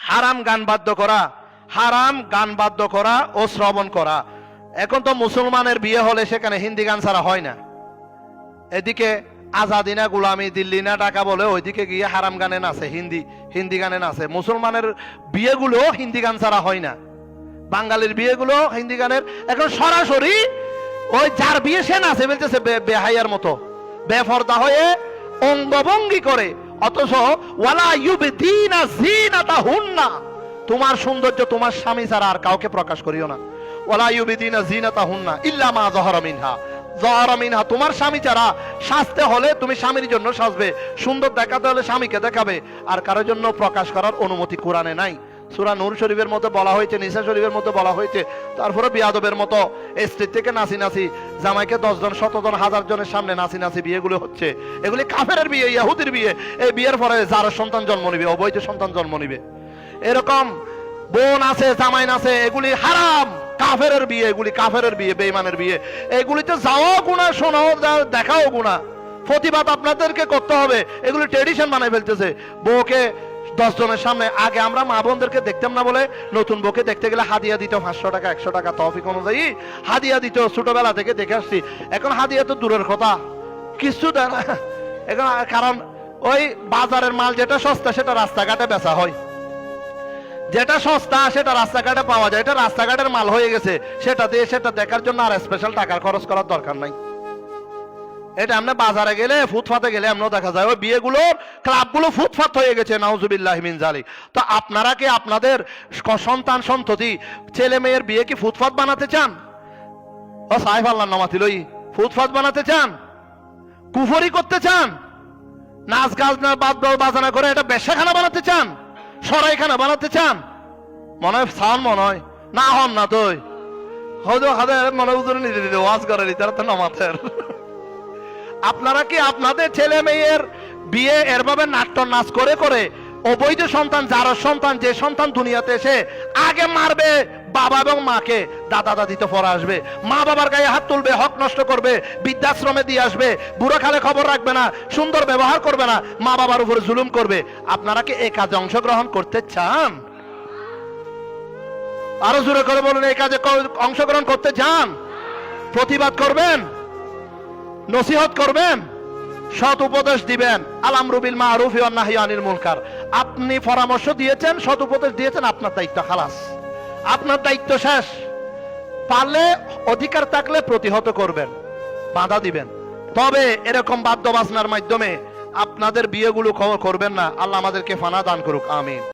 হারাম গান বাদ্য করা, হারাম গান বাদ্য করা ও শ্রবণ করা। এখন তো মুসলমানের বিয়ে হলে সেখানে হিন্দি গান ছাড়া হয় না। এদিকে আজাদি না গোলামি, দিল্লি না ঢাকা বলে ওইদিকে গিয়ে হারাম গানে নাচে, হিন্দি গানে নাচে। মুসলমানের বিয়েগুলো হিন্দি গান ছাড়া হয় না, বাঙালির বিয়েগুলো হিন্দি গানের। এখন সরাসরি ওই যার বিয়ে সে নাচে বলতেছে বেহাইয়ার মতো, বেফর্দা হয়ে অঙ্গভঙ্গি করে। অথচ ওয়ালা ইউবদিনা যিনাতাহুন্না, তোমার সৌন্দর্য তোমার স্বামী ছাড়া আর কাউকে প্রকাশ করিও না। ওয়ালা ইউবদিনা যিনাতাহুন্না ইল্লা মা যাহারা মিনহা, তোমার স্বামী ছাড়া সাজতে হলে তুমি স্বামীর জন্য সাজবে, সুন্দর দেখাতে হলে স্বামীকে দেখাবে, আর কারোর জন্য প্রকাশ করার অনুমতি কোরআনে নাই। সূরা নূর শরীফের মধ্যে বলা হয়েছে, নিসা শরীফের মধ্যে বলা হয়েছে। তারপরে বিয়াদবের মতো স্ত্রীর থেকে নাচি নাচি জামাইকে 10 জন 100 জন 1000 জনের সামনে নাচি নাচি বিয়েগুলো হচ্ছে। এগুলি কাফেরের বিয়ে, ইহুদির বিয়ে। এই বিয়ের পরে যার সন্তান জন্ম নিবে, অবৈধ সন্তান জন্ম নিবে। এরকম বোন আছে, জামাই আছে, এগুলি হারাম, কাফেরের বিয়ে, এগুলি কাফেরের বিয়ে, বেঈমানের বিয়ে। এগুলিতে যাওয়াও গুনাহ, শোনাও দেখাও গুনাহ। প্রতিবাদ আপনাদেরকে করতে হবে। এগুলি ট্রেডিশন বানাই ফেলতেছে। বউকে 10 জনের সামনে, আগে আমরা মা বোনদেরকে দেখতাম না বলে নতুন বউকে দেখতে গেলে হাদিয়া দিত 500 টাকা 100 টাকা, তৌফিক অনুযায়ী হাদিয়া দিত। ছোটবেলা থেকে দেখে আসছি। এখন হাদিয়া তো দূরের কথা, কিছু দেয় না এখন। কারণ ওই বাজারের মাল যেটা সস্তা সেটা রাস্তাঘাটে বেচা হয়, যেটা সস্তা সেটা রাস্তাঘাটে পাওয়া যায়। এটা রাস্তাঘাটের মাল হয়ে গেছে, সেটা দিয়ে সেটা দেখার জন্য আর স্পেশাল টাকার খরচ করার দরকার নাই। এটা আমরা বাজারে গেলে, ফুটপাতে গেলে এমনও দেখা যায় ওই বিয়েগুলোর ক্লাবগুলো ফুটপাত হয়ে গেছে, নাউজুবিল্লাহি মিন যালিক। তো আপনারা কি আপনাদের সন্তান সন্ততি ছেলে মেয়ের বিয়ে কি ফুটপাত বানাতে চান? ও সাইফ আল্লাহর নামাতি লই, ফুটপাত বানাতে চান? কুফরি করতে চান? নাচ গাছ না বাজানা করে এটা বেশ্যাখানা বানাতে চান? সরাইখানা বানাতে চান? মনে হয় সান, মনে হয় না হন না তুই হয়তো হাতে মনে উজরে নিতে দিতে ওয়াজ করে দিতে তো নামাতের। আপনারা কি আপনাদের ছেলে মেয়ের বিয়ে এরভাবে নাট্য নাচ করে করে অবৈধ সন্তান, যার সন্তান, যে সন্তান দুনিয়াতে এসে আগে মারবে বাবা এবং মাকে, দাদা দাদিতে পরে আসবে, মা বাবার গায়ে হাত তুলবে, হক নষ্ট করবে, বৃদ্ধাশ্রমে দিয়ে আসবে, বুড়ো খালে খবর রাখবে না, সুন্দর ব্যবহার করবে না, মা বাবার উপরে জুলুম করবে, আপনারা কি এই কাজে অংশগ্রহণ করতে চান? আরো জোরে করে বলুন, এই কাজে অংশগ্রহণ করতে চান? প্রতিবাদ করবেন, নসিহত করবেন, সৎ উপদেশ দিবেন। আল-আমরু বিল মারুফ ওয়ান নাহয়ু আনিল মুনকার। আপনি পরামর্শ দিয়েছেন, সৎ উপদেশ দিয়েছেন, আপনার দায়িত্ব খালাস, আপনার দায়িত্ব শেষ। পারলে অধিকার থাকলে প্রতিহত করবেন, বাধা দিবেন। তবে এরকম বাদ্য বাজনার মাধ্যমে আপনাদের বিয়েগুলো করবেন না। আল্লাহ আমাদেরকে ফানা দান করুক, আমিন।